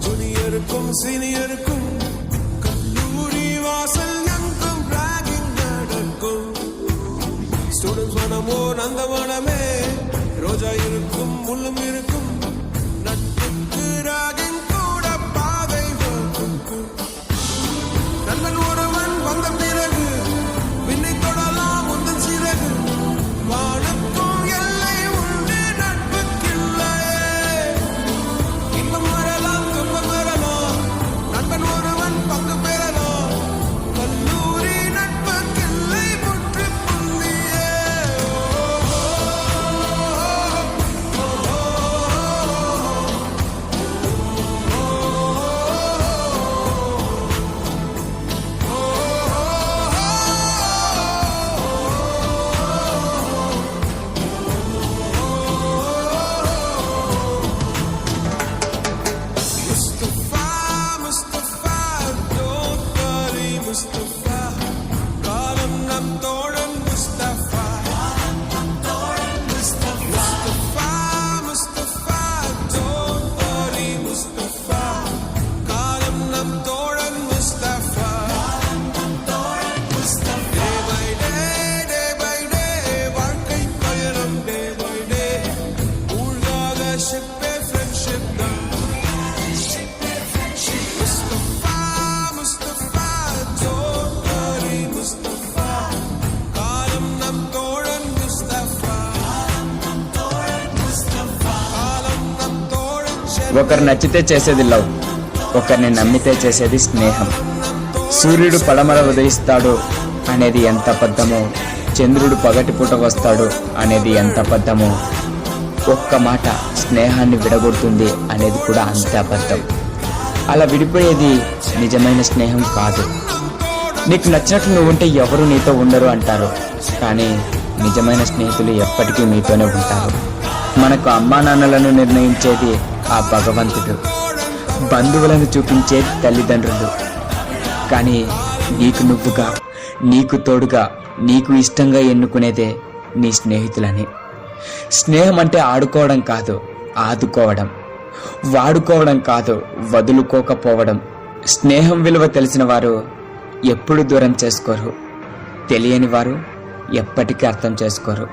ஜூனியருக்கும் சீனியருக்கும் கல்லூரி வாசல் எங்கும் ராகிங் நடக்கும். ஸ்டூடெண்ட்ஸ் மனமோ நந்தவனமே, ரோஜா இருக்கும் முள்ளும் இருக்கும், நட்புக்கு ராகிங் கூட பாதை வகுக்கும். நண்பன் ஒருவன் வந்த பிறகு விண்ணை தொடலாம் உந்தன் சிறகு, வானுக்கும் எல்லை உண்டு நட்புக்கில்லை. இன்பம் வரலாம் துன்பம் வரலாம், நண்பன் ஒருவன் பங்கு பெறலாம், கல்லூரி நட்புக்கில்லை முற்றுப்புள்ளியே. ఒకరు నచ్చితే చేసేది లవ్, ఒకరిని నమ్మితే చేసేది స్నేహం. సూర్యుడు పడమర ఉదయిస్తాడు అనేది ఎంత అబద్ధమో, చంద్రుడు పగటిపూట వస్తాడు అనేది ఎంత అబద్ధమో, ఒక్క మాట స్నేహాన్ని విడగొడుతుంది అనేది కూడా అంతే అబద్ధం. అలా విడిపోయేది నిజమైన స్నేహం కాదు. నీకు నచ్చినట్లు నువ్వుంటే ఎవరు నీతో ఉండరు అంటారు, కానీ నిజమైన స్నేహితులు ఎప్పటికీ మీతోనే ఉంటారు. మనకు అమ్మా నాన్నలను నిర్ణయించేది ఆ భగవంతుడు, బంధువులను చూపించేది తల్లిదండ్రులు, కానీ నీకు నువ్వుగా, నీకు తోడుగా, నీకు ఇష్టంగా ఎన్నుకునేదే నీ స్నేహితులని. స్నేహం అంటే ఆడుకోవడం కాదు, ఆదుకోవడం, వాడుకోవడం కాదు, వదులుకోకపోవడం. స్నేహం విలువ తెలిసిన వారు ఎప్పుడు దూరం చేసుకోరు, తెలియని వారు ఎప్పటికీ అర్థం చేసుకోరు.